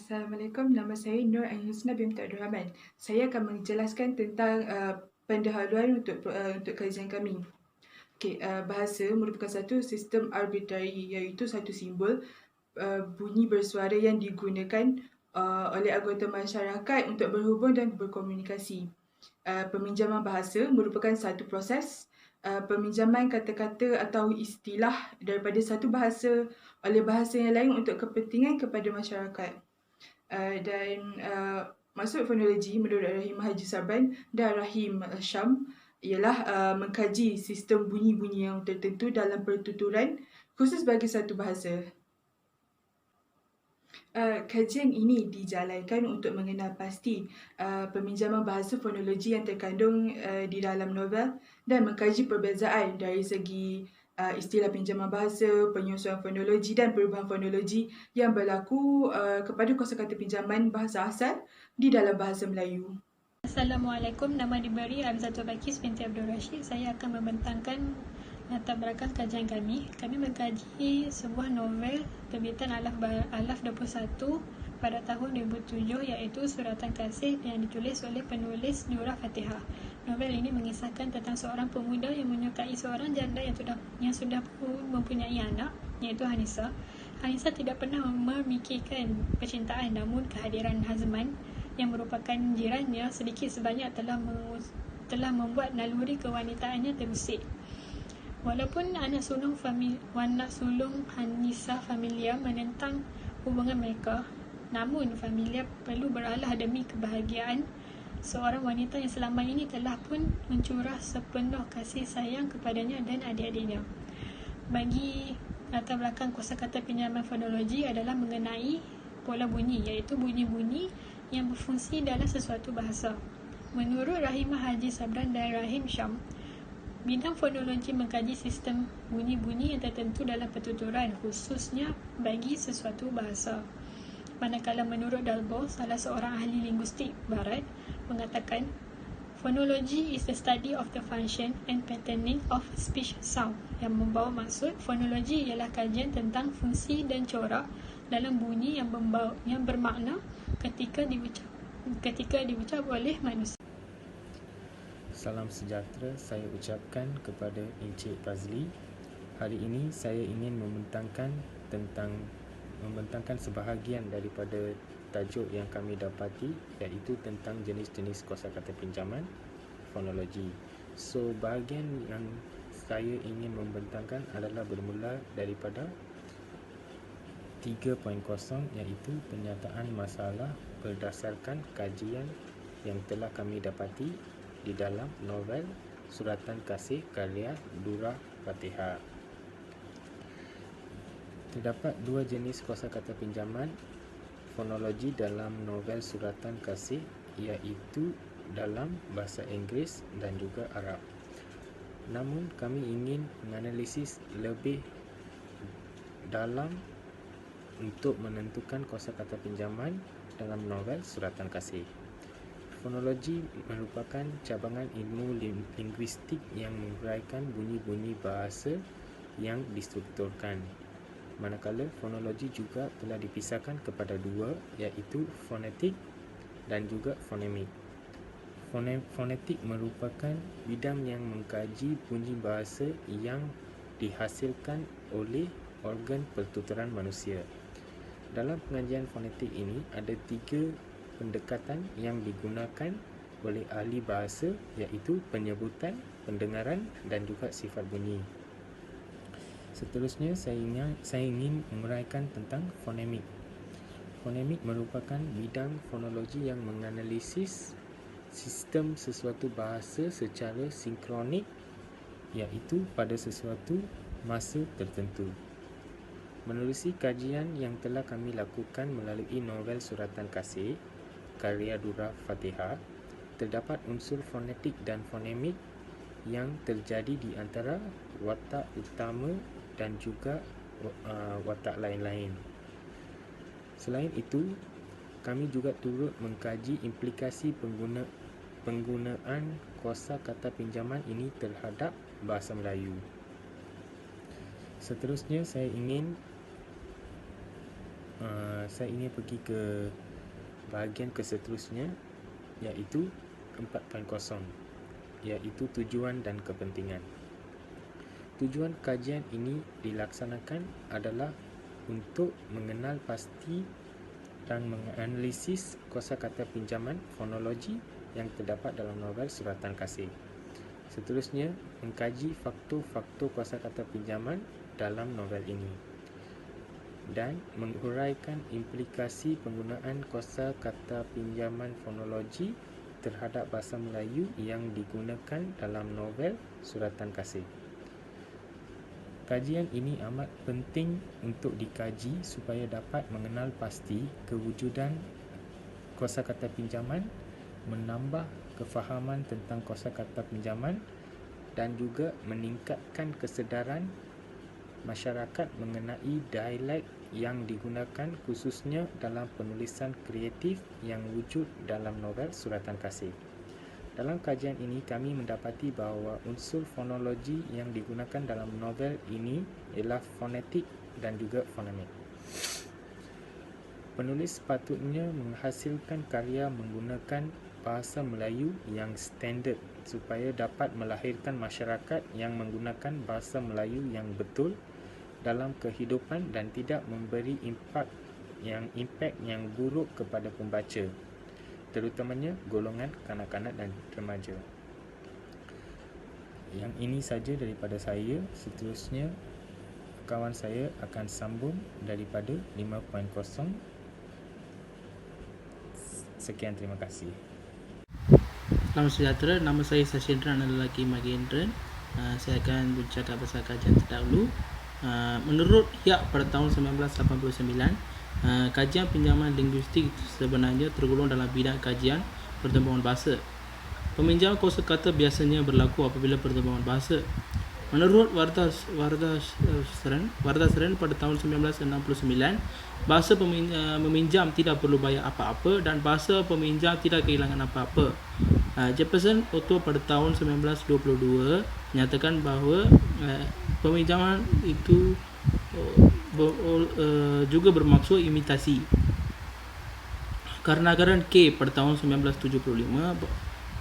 Assalamualaikum, nama saya Nur Ain-Husna binti Abdul Rahman. Saya akan menjelaskan tentang pendahuluan untuk kajian kami. Bahasa merupakan satu sistem arbitrari, iaitu satu simbol bunyi bersuara yang digunakan oleh anggota masyarakat untuk berhubung dan berkomunikasi. Peminjaman bahasa merupakan satu proses peminjaman kata-kata atau istilah daripada satu bahasa oleh bahasa yang lain untuk kepentingan kepada masyarakat. Maksud fonologi menurut Rahim Haji Sabran dan Rahim Syam ialah mengkaji sistem bunyi-bunyi yang tertentu dalam pertuturan khusus bagi satu bahasa. Kajian ini dijalankan untuk mengenal pasti peminjaman bahasa fonologi yang terkandung di dalam novel dan mengkaji perbezaan dari segi istilah pinjaman bahasa, penyusuan fonologi dan perubahan fonologi yang berlaku kepada kosakata pinjaman bahasa asal di dalam bahasa Melayu. Assalamualaikum, nama diberi Hamzatul Bakis binti Abdul Rashid. Saya akan membentangkan latar belakang kajian kami. Kami mengkaji sebuah novel terbitan Alaf 21 pada tahun 2007, iaitu Suratan Kasih yang ditulis oleh penulis Dura Fatihah. Novel ini mengisahkan tentang seorang pemuda yang menyukai seorang janda yang sudah mempunyai anak, iaitu Hanisa. Hanisa tidak pernah memikirkan percintaan, namun kehadiran Hazman yang merupakan jirannya sedikit sebanyak telah membuat naluri kewanitaannya terusik. Walaupun anak sulung Hanisa Familia menentang hubungan mereka, namun Familia perlu beralah demi kebahagiaan seorang wanita yang selama ini telah pun mencurah sepenuh kasih sayang kepadanya dan adik-adiknya. Bagi latar belakang kosakata pinjaman fonologi adalah mengenai pola bunyi, iaitu bunyi-bunyi yang berfungsi dalam sesuatu bahasa. Menurut Rahimah Haji Sabran dan Rahim Syam, bidang fonologi mengkaji sistem bunyi-bunyi yang tertentu dalam pertuturan, khususnya bagi sesuatu bahasa. Manakala menurut Dalbo, salah seorang ahli linguistik barat, mengatakan, phonology is the study of the function and patterning of speech sound, yang membawa maksud fonologi ialah kajian tentang fungsi dan corak dalam bunyi yang bermakna ketika diucap oleh manusia. Salam sejahtera saya ucapkan kepada Encik Fazli. Hari ini saya ingin membentangkan sebahagian daripada tajuk yang kami dapati, iaitu tentang jenis-jenis kosakata pinjaman fonologi. So, bahagian yang saya ingin membentangkan adalah bermula daripada 3.0, iaitu penyataan masalah berdasarkan kajian yang telah kami dapati di dalam novel Suratan Kasih karya Dura Fatihah. Terdapat dua jenis kosakata pinjaman fonologi dalam novel Suratan Kasih, iaitu dalam bahasa Inggeris dan juga Arab. Namun kami ingin menganalisis lebih dalam untuk menentukan kosakata pinjaman dalam novel Suratan Kasih. Fonologi merupakan cabangan ilmu linguistik yang menguraikan bunyi-bunyi bahasa yang distrukturkan. Manakala fonologi juga telah dipisahkan kepada dua, iaitu fonetik dan juga fonemik. Fonetik merupakan bidang yang mengkaji bunyi bahasa yang dihasilkan oleh organ pertuturan manusia. Dalam pengajian fonetik ini ada 3 pendekatan yang digunakan oleh ahli bahasa, iaitu penyebutan, pendengaran dan juga sifat bunyi. Seterusnya saya ingin menguraikan tentang fonemik. Fonemik merupakan bidang fonologi yang menganalisis sistem sesuatu bahasa secara sinkronik, iaitu pada sesuatu masa tertentu. Menerusi kajian yang telah kami lakukan melalui novel Suratan Kasih karya Dura Fatihah, terdapat unsur fonetik dan fonemik yang terjadi di antara watak utama dan juga watak lain-lain. Selain itu, kami juga turut mengkaji implikasi penggunaan kosakata pinjaman ini terhadap bahasa Melayu. Seterusnya saya ingin Saya ingin pergi ke bahagian keseterusnya, iaitu 4.0, iaitu tujuan dan kepentingan. Tujuan kajian ini dilaksanakan adalah untuk mengenal pasti dan menganalisis kosakata pinjaman fonologi yang terdapat dalam novel Suratan Kasih. Seterusnya, mengkaji faktor-faktor kosakata pinjaman dalam novel ini dan menghuraikan implikasi penggunaan kosakata pinjaman fonologi terhadap bahasa Melayu yang digunakan dalam novel Suratan Kasih. Kajian ini amat penting untuk dikaji supaya dapat mengenal pasti kewujudan kosakata pinjaman, menambah kefahaman tentang kosakata pinjaman dan juga meningkatkan kesedaran masyarakat mengenai dialek yang digunakan khususnya dalam penulisan kreatif yang wujud dalam novel Suratan Kasih. Dalam kajian ini kami mendapati bahawa unsur fonologi yang digunakan dalam novel ini ialah fonetik dan juga fonemik. Penulis sepatutnya menghasilkan karya menggunakan bahasa Melayu yang standard supaya dapat melahirkan masyarakat yang menggunakan bahasa Melayu yang betul dalam kehidupan dan tidak memberi impak yang buruk kepada pembaca, terutamanya golongan kanak-kanak dan remaja. Yang ini saja daripada saya. Seterusnya kawan saya akan sambung daripada 5.0. Sekian, terima kasih. Selamat sejahtera, nama saya Sashindran Lelaki Magendran. Saya akan bercakap pasal kajian terdahulu. Menurut YAK pada tahun 1989, kajian pinjaman linguistik sebenarnya tergolong dalam bidang kajian pertempuran bahasa. Peminjaman kosakata biasanya berlaku apabila pertempuran bahasa. Menurut Wardasren pada tahun 1969, bahasa meminjam tidak perlu bayar apa-apa dan bahasa peminjam tidak kehilangan apa-apa. Jefferson Otto pada tahun 1922 menyatakan bahawa peminjaman itu juga bermaksud imitasi. Karnagaran K pada tahun 1975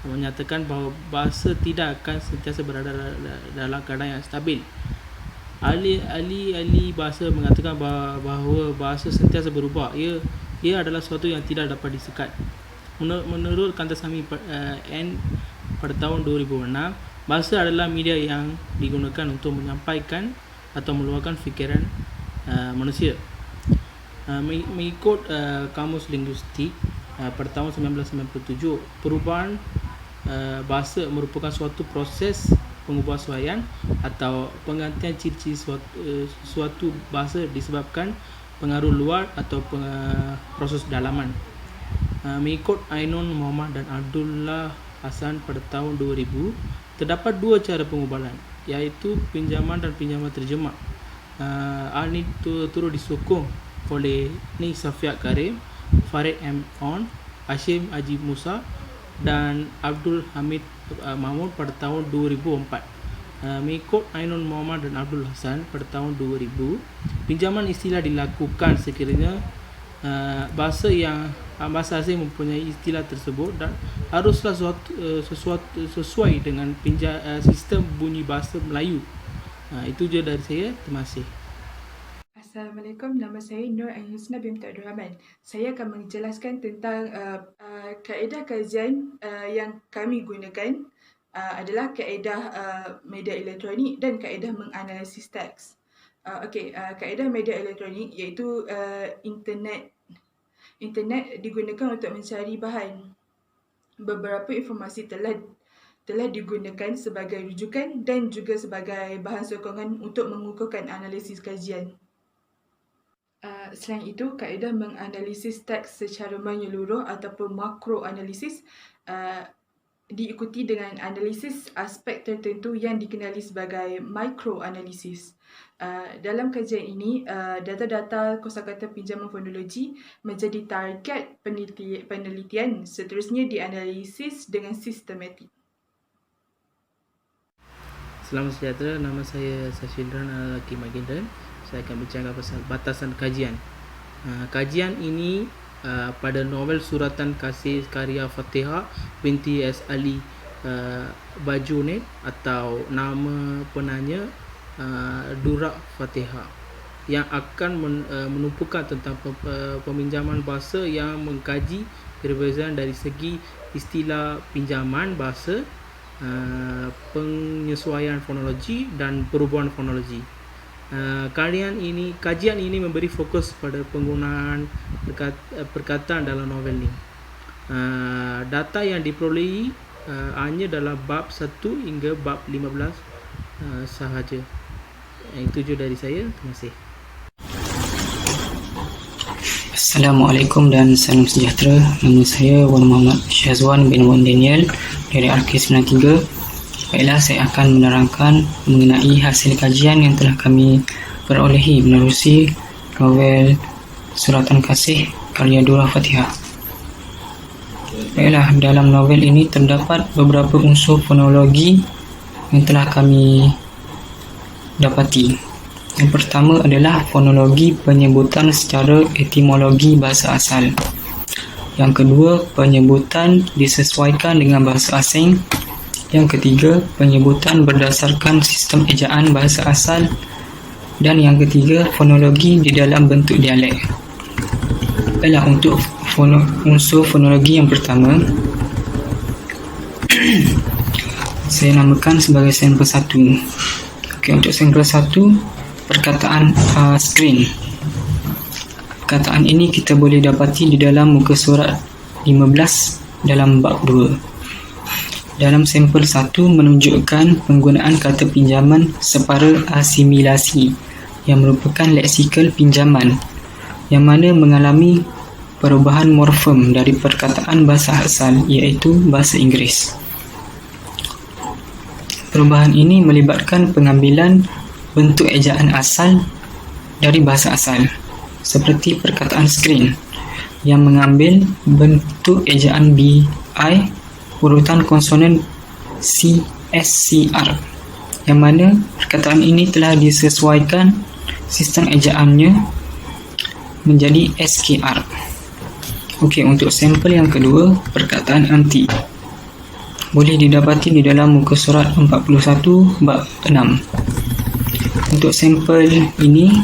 menyatakan bahawa bahasa tidak akan sentiasa berada dalam keadaan yang stabil. Ahli bahasa mengatakan bahawa bahasa sentiasa berubah. Ia adalah sesuatu yang tidak dapat disekat. Menurut Kantasamy N pada tahun 2006, bahasa adalah media yang digunakan untuk menyampaikan atau meluahkan fikiran manusia. Mengikut Kamus Linguistik pada tahun 1997, perubahan bahasa merupakan suatu proses pengubahsuaian atau penggantian ciri-ciri suatu bahasa disebabkan pengaruh luar atau proses dalaman. Mengikut Ainun Muhammad dan Abdullah Hasan pada tahun 2000, terdapat dua cara pengubahan, iaitu pinjaman dan pinjaman terjemah. Hal ini turut disokong oleh Ni Safiat Karim, Farid M. On, Hashim Haji Musa dan Abdul Hamid Mahmud pada tahun 2004. Mengikut Ainun Muhammad dan Abdul Hasan pada tahun 2000, pinjaman istilah dilakukan sekiranya bahasa asing mempunyai istilah tersebut dan haruslah sesuai dengan sistem bunyi bahasa Melayu. Itu je dari saya. Terima kasih. Assalamualaikum, nama saya Nur Ain-Husna binti Abdul Rahman. Saya akan menjelaskan tentang kaedah kajian yang kami gunakan adalah kaedah media elektronik dan kaedah menganalisis teks. Kaedah media elektronik iaitu internet digunakan untuk mencari bahan. Beberapa informasi telah digunakan sebagai rujukan dan juga sebagai bahan sokongan untuk mengukuhkan analisis kajian. Selain itu, kaedah menganalisis teks secara menyeluruh ataupun makroanalisis diikuti dengan analisis aspek tertentu yang dikenali sebagai mikroanalisis. Dalam kajian ini, data-data kosakata pinjaman fonologi menjadi target penelitian, seterusnya dianalisis dengan sistematik. Selamat sejahtera, nama saya Sashindran Lelaki Magendran. Saya akan bercakap pasal batasan kajian. Kajian ini pada novel suratan kasih karya Fatihah binti S. Ali Bajunet atau nama penanya Durak Fatihah, yang akan menumpukan tentang peminjaman bahasa yang mengkaji perbezaan dari segi istilah pinjaman bahasa, penyesuaian fonologi dan perubahan fonologi. Kajian ini memberi fokus pada penggunaan perkataan dalam novel ini. Data yang diperolehi hanya dalam bab 1 hingga bab 15 sahaja. Itu je dari saya. Terima kasih. Assalamualaikum dan salam sejahtera. Nama saya Wan Muhammad Syazwan bin Wan Daniel dari RK93. Baiklah, saya akan menerangkan mengenai hasil kajian yang telah kami perolehi menerusi novel Suratan Kasih karya Durak Fatihah. Baiklah, dalam novel ini terdapat beberapa unsur fonologi yang telah kami dapati. Yang pertama adalah fonologi penyebutan secara etimologi bahasa asal. Yang kedua, penyebutan disesuaikan dengan bahasa asing. Yang ketiga, penyebutan berdasarkan sistem ejaan bahasa asal. Dan yang ketiga, fonologi di dalam bentuk dialek. Baiklah, untuk unsur fonologi yang pertama, saya namakan sebagai sampel 1. Okey, untuk sampel 1, perkataan screen. Perkataan ini kita boleh dapati di dalam muka surat 15 dalam bab 2. Dalam sampel 1 menunjukkan penggunaan kata pinjaman separa asimilasi yang merupakan leksikal pinjaman yang mana mengalami perubahan morfem dari perkataan bahasa asal, iaitu bahasa Inggeris. Perubahan ini melibatkan pengambilan bentuk ejaan asal dari bahasa asal, seperti perkataan screen yang mengambil bentuk ejaan BI urutan konsonan CSCR, yang mana perkataan ini telah disesuaikan sistem ejaannya menjadi SKR. Okey, untuk sampel yang kedua, perkataan anti boleh didapati di dalam muka surat 41 bab 6. Untuk sampel ini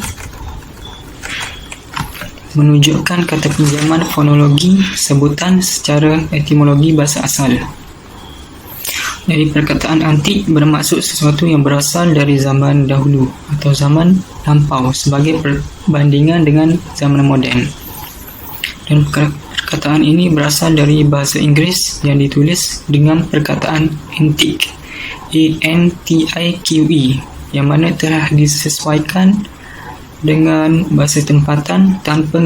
menunjukkan kata pinjaman fonologi sebutan secara etimologi bahasa asal. Jadi perkataan antik bermaksud sesuatu yang berasal dari zaman dahulu atau zaman lampau sebagai perbandingan dengan zaman moden. Dan perkataan ini berasal dari bahasa Inggeris yang ditulis dengan perkataan antique, ANTIQUE, yang mana telah disesuaikan dengan bahasa tempatan tanpa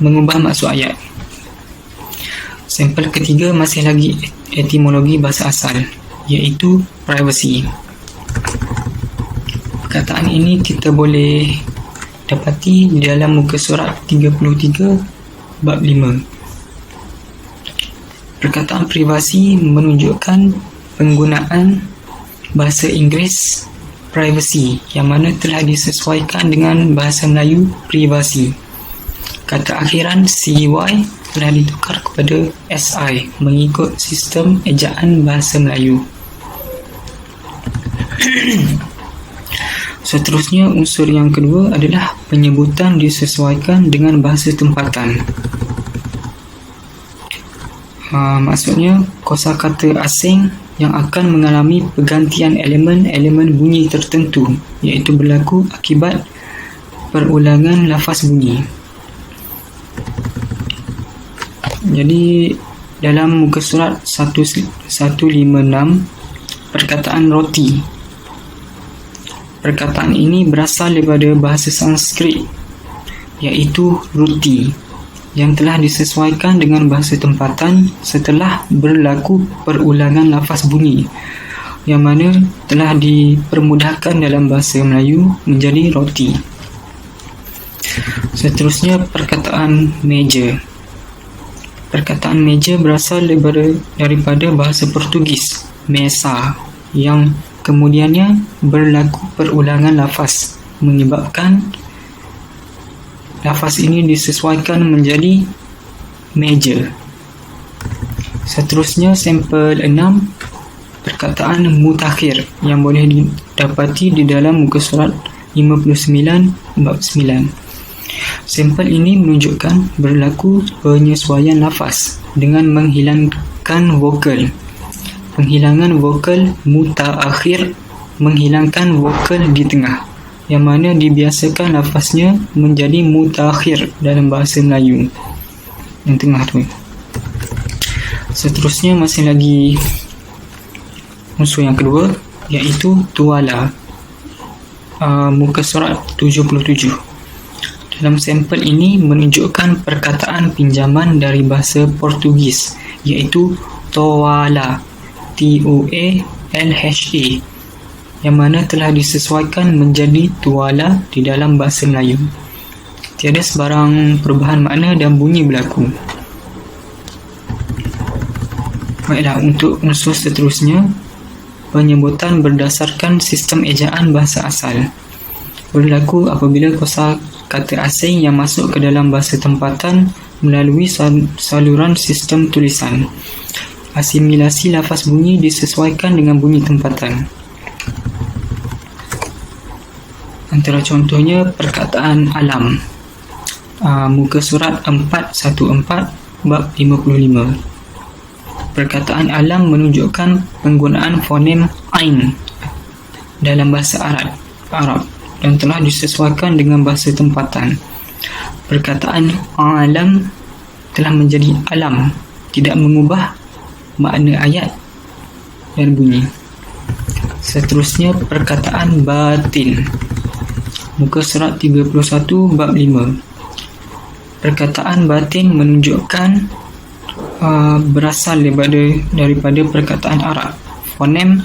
mengubah maksud ayat. Sampel ketiga masih lagi etimologi bahasa asal, iaitu privacy. Perkataan ini kita boleh dapati di dalam muka surat 33 bab 5. Perkataan privasi menunjukkan penggunaan bahasa Inggeris privacy yang mana telah disesuaikan dengan bahasa Melayu privasi. Kata akhiran CY telah ditukar kepada SI mengikut sistem ejaan bahasa Melayu. Seterusnya, unsur yang kedua adalah penyebutan disesuaikan dengan bahasa tempatan. Maksudnya, kosakata asing yang akan mengalami pergantian elemen-elemen bunyi tertentu, iaitu berlaku akibat perulangan lafaz bunyi. Jadi dalam muka surat 156, perkataan roti, perkataan ini berasal daripada bahasa Sanskrit, iaitu ruti, yang telah disesuaikan dengan bahasa tempatan setelah berlaku perulangan lafaz bunyi, yang mana telah dipermudahkan dalam bahasa Melayu menjadi roti. Seterusnya, perkataan meja. Perkataan meja berasal daripada bahasa Portugis, mesa, yang kemudiannya berlaku perulangan lafaz menyebabkan lafaz ini disesuaikan menjadi meja. Seterusnya, sampel 6, perkataan mutakhir yang boleh didapati di dalam muka surat 59 bab 9. Sampel ini menunjukkan berlaku penyesuaian lafaz dengan menghilangkan vokal. Penghilangan vokal mutaakhir menghilangkan vokal di tengah, yang mana dibiasakan lafaznya menjadi mutaakhir dalam bahasa Melayu. Yang tengah tu. Seterusnya masih lagi unsur yang kedua, iaitu tuala. Muka surat 77. Dalam sampel ini menunjukkan perkataan pinjaman dari bahasa Portugis, iaitu toala, T-O-A-L-H-A, yang mana telah disesuaikan menjadi tuala di dalam bahasa Melayu. Tiada sebarang perubahan makna dan bunyi berlaku. Baiklah, untuk unsur seterusnya, penyebutan berdasarkan sistem ejaan bahasa asal berlaku apabila kosa kata asing yang masuk ke dalam bahasa tempatan melalui saluran sistem tulisan. Asimilasi lafaz bunyi disesuaikan dengan bunyi tempatan. Antara contohnya, perkataan alam. Muka surat 414 bab 55. Perkataan alam menunjukkan penggunaan fonem ain dalam bahasa Arab dan telah disesuaikan dengan bahasa tempatan. Perkataan alam telah menjadi alam, tidak mengubah makna ayat dan bunyi. Seterusnya, perkataan batin. Muka surat 31 bab 5. Perkataan batin menunjukkan berasal daripada perkataan Arab. Fonem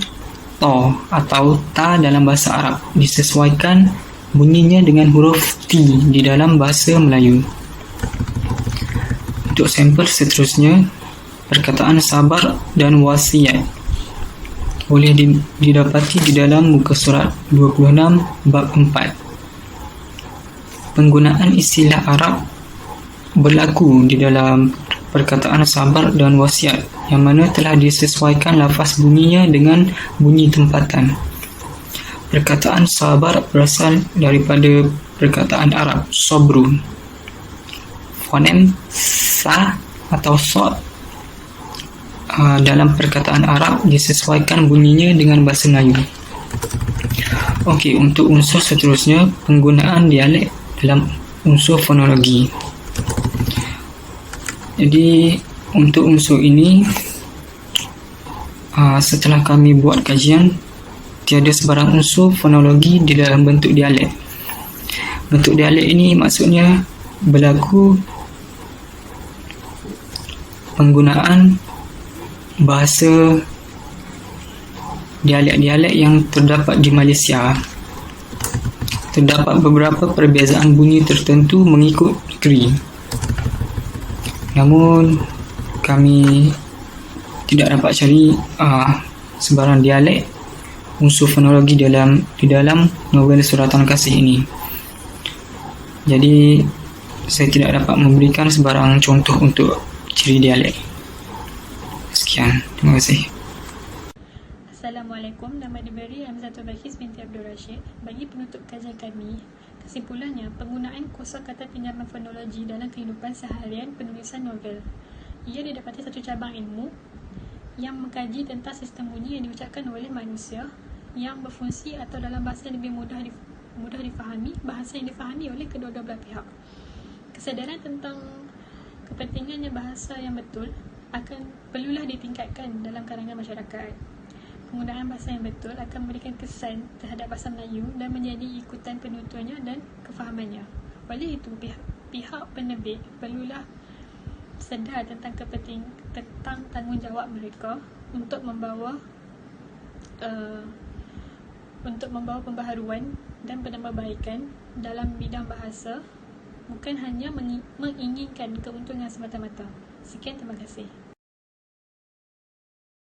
to atau ta dalam bahasa Arab disesuaikan bunyinya dengan huruf T di dalam bahasa Melayu. Untuk sampel seterusnya, perkataan sabar dan wasiat boleh didapati di dalam muka surat 26 bab 4. Penggunaan istilah Arab berlaku di dalam perkataan sabar dan wasiat, yang mana telah disesuaikan lafaz bunyinya dengan bunyi tempatan. Perkataan sabar berasal daripada perkataan Arab sobru. Fonem sa atau sod dalam perkataan Arab disesuaikan bunyinya dengan bahasa Melayu. Okey, untuk unsur seterusnya, penggunaan dialek dalam unsur fonologi. Jadi untuk unsur ini, setelah kami buat kajian, tiada sebarang unsur fonologi di dalam bentuk dialek. Bentuk dialek ini maksudnya berlaku penggunaan bahasa dialek-dialek yang terdapat di Malaysia. Terdapat beberapa perbezaan bunyi tertentu mengikut negeri. Namun kami tidak dapat cari sebarang dialek unsur fonologi di dalam novel Suratan Kasih ini. Jadi saya tidak dapat memberikan sebarang contoh untuk ciri dialek. Sekian, terima kasih. Assalamualaikum, nama diberi Hamzatul Bakis binti Abdul Rashid. Bagi penutup kajian kami, kesimpulannya, penggunaan kosakata pinjaman fonologi dalam kehidupan seharian penulisan novel. Ia didapati satu cabang ilmu yang mengkaji tentang sistem bunyi yang diucapkan oleh manusia yang berfungsi atau dalam bahasa yang lebih mudah difahami, bahasa yang difahami oleh kedua-dua belah pihak. Kesedaran tentang kepentingannya bahasa yang betul perlulah ditingkatkan dalam kalangan masyarakat. Penggunaan bahasa yang betul akan memberikan kesan terhadap bahasa Melayu dan menjadi ikutan penuturnya dan kefahamannya. Oleh itu, pihak penerbit perlulah sedar tentang tanggungjawab mereka untuk membawa pembaharuan dan penambahbaikan dalam bidang bahasa, bukan hanya menginginkan keuntungan semata-mata. Sekian, terima kasih.